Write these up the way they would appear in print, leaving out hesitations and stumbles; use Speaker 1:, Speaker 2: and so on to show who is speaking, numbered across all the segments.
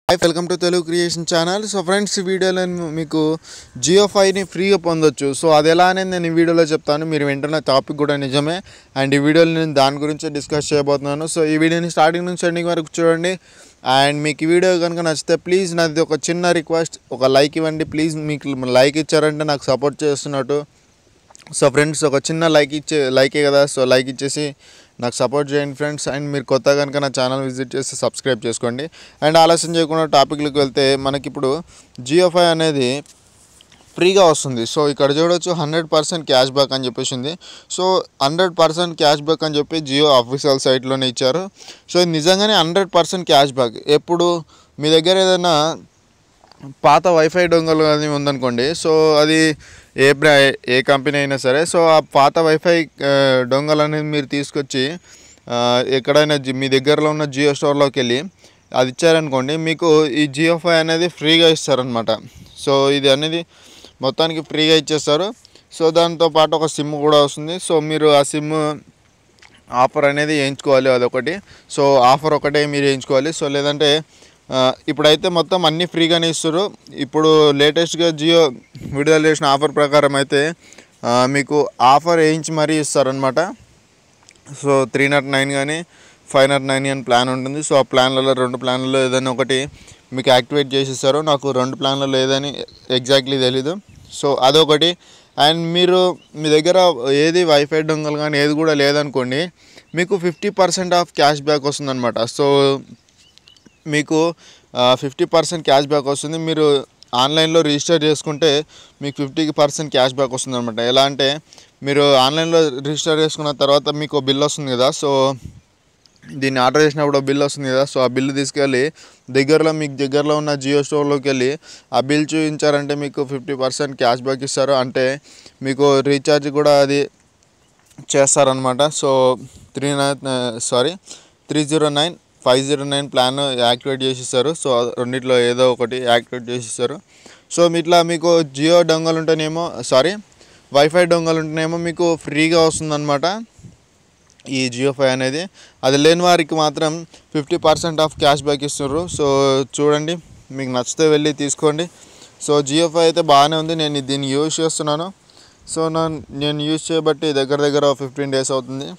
Speaker 1: Hi welcome to Telugu creation channel. So friends, ఈ వీడియోలో మీకు జియో 5ని ఫ్రీగా పొందొచ్చు. సో అది ఎలా అనేది నేను ఈ వీడియోలో చెప్తాను. మీరు వెంటనే టాపిక్ కూడా నిజమే, అండ్ ఈ వీడియోలో నేను దాని గురించి డిస్కస్ చేయబోతున్నాను. సో ఈ వీడియోని స్టార్టింగ్ నుంచి ఎండింగ్ వరకు చూడండి. అండ్ మీకు ఈ వీడియో కనుక నచ్చితే ప్లీజ్ నాది ఒక చిన్న రిక్వెస్ట్, ఒక లైక్ ఇవ్వండి ప్లీజ్. మీకు లైక్ ఇచ్చారంటే నాకు సపోర్ట్ చేస్తున్నట్టు. సో ఫ్రెండ్స్, ఒక చిన్న లైకే కదా, సో లైక్ ఇచ్చేసి నాకు సపోర్ట్ చేయండి ఫ్రెండ్స్. అండ్ మీరు కొత్త కనుక నా ఛానల్ విజిట్ చేసి సబ్స్క్రైబ్ చేసుకోండి. అండ్ ఆలస్యం చేయకుండా టాపిక్లకు వెళ్తే, మనకిప్పుడు జియో 5 అనేది ఫ్రీగా వస్తుంది. సో ఇక్కడ చూడొచ్చు 100% క్యాష్ బ్యాక్ అని చెప్పేసి ఉంది. సో 100% క్యాష్ బ్యాక్ అని చెప్పి జియో అఫీషియల్ సైట్లోనే ఇచ్చారు. సో ఇది నిజంగానే 100% క్యాష్ బ్యాక్. ఎప్పుడు మీ దగ్గర ఏదైనా పాత వైఫై డొంగలు అది ఉందనుకోండి, సో అది ఏ కంపెనీ అయినా సరే, సో ఆ పాత వైఫై డొంగలు అనేది మీరు తీసుకొచ్చి ఎక్కడైనా మీ దగ్గరలో ఉన్న జియో స్టోర్లోకి వెళ్ళి అది ఇచ్చారనుకోండి, మీకు ఈ జియో 5 అనేది ఫ్రీగా ఇస్తారనమాట. సో ఇది అనేది మొత్తానికి ఫ్రీగా ఇచ్చేస్తారు. సో దాంతోపాటు ఒక సిమ్ కూడా వస్తుంది. సో మీరు ఆ సిమ్ ఆఫర్ అనేది వేయించుకోవాలి, అదొకటి. సో ఆఫర్ ఒకటే మీరు వేయించుకోవాలి. సో లేదంటే ఇప్పుడైతే మొత్తం అన్నీ ఫ్రీగానే ఇస్తారు. ఇప్పుడు లేటెస్ట్గా జియో విడుదల చేసిన ఆఫర్ ప్రకారం అయితే మీకు ఆఫర్ వేయించి మరీ ఇస్తారనమాట. సో 309 కానీ 509 అని ప్లాన్ ఉంటుంది. సో ఆ ప్లాన్లలో 2 ప్లాన్లలో ఏదైనా ఒకటి మీకు యాక్టివేట్ చేసిస్తారు. నాకు 2 ప్లాన్లలో ఏదని ఎగ్జాక్ట్లీ తెలీదు. సో అదొకటి. అండ్ మీరు మీ దగ్గర ఏది వైఫై డొంగలు కానీ ఏది కూడా లేదనుకోండి, మీకు 50% ఆఫ్ క్యాష్ బ్యాక్ వస్తుందన్నమాట. సో మీకు 50% క్యాష్ బ్యాక్ వస్తుంది. మీరు ఆన్లైన్లో రిజిస్టర్ చేసుకుంటే మీకు 50% క్యాష్ బ్యాక్ వస్తుంది అనమాట. ఎలా అంటే, మీరు ఆన్లైన్లో రిజిస్టర్ చేసుకున్న తర్వాత మీకు బిల్ వస్తుంది కదా. సో దీన్ని ఆర్డర్ చేసినప్పుడు బిల్ వస్తుంది కదా. సో ఆ బిల్ తీసుకెళ్ళి మీకు దగ్గరలో ఉన్న జియో స్టోర్లోకి వెళ్ళి ఆ బిల్ చూపించారంటే మీకు 50% క్యాష్ బ్యాక్ ఇస్తారు. అంటే మీకు రీఛార్జ్ కూడా అది చేస్తారనమాట. సో 309 509 ప్లాన్ యాక్టివేట్ చేసిస్తారు. సో రెండిట్లో ఏదో ఒకటి యాక్టివేట్ చేసిస్తారు. సో ఇట్లా మీకు జియో డొంగలు ఉంటేనేమో వైఫై డొంగలు ఉంటేనేమో మీకు ఫ్రీగా వస్తుందన్నమాట ఈ జియో 5 అనేది. అది లేని వారికి మాత్రం 50% ఆఫ్ క్యాష్ బ్యాక్ ఇస్తున్నారు. సో చూడండి, మీకు నచ్చితే వెళ్ళి తీసుకోండి. సో జియో 5 అయితే బాగానే ఉంది. నేను దీన్ని యూజ్ చేస్తున్నాను. సో నేను యూజ్ చేయబట్టి దగ్గర 15 డేస్ అవుతుంది.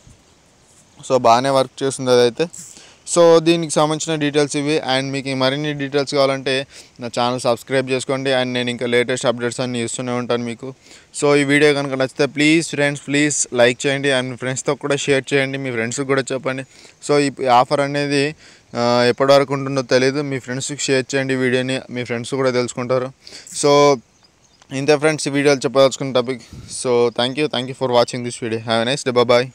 Speaker 1: సో బాగానే వర్క్ చేస్తుంది అదైతే. సో దీనికి సంబంధించిన డీటెయిల్స్ ఇవి. అండ్ మీకు మరిన్ని డీటెయిల్స్ కావాలంటే నా ఛానల్ సబ్స్క్రైబ్ చేసుకోండి. అండ్ నేను ఇంకా లేటెస్ట్ అప్డేట్స్ అన్నీ ఇస్తూనే ఉంటాను మీకు. సో ఈ వీడియో కనుక నచ్చితే ప్లీజ్ లైక్ చేయండి. అండ్ మీ ఫ్రెండ్స్తో కూడా షేర్ చేయండి, మీ ఫ్రెండ్స్కి కూడా చెప్పండి. సో ఈ ఆఫర్ అనేది ఎప్పటివరకు ఉంటుందో తెలియదు. మీ ఫ్రెండ్స్కి షేర్ చేయండి వీడియోని, మీ ఫ్రెండ్స్ కూడా తెలుసుకుంటారు. సో ఇంతే ఫ్రెండ్స్, ఈ వీడియోలు చెప్పదలుచుకున్న topic. So thank you for watching this video. Have a nice day. Bye.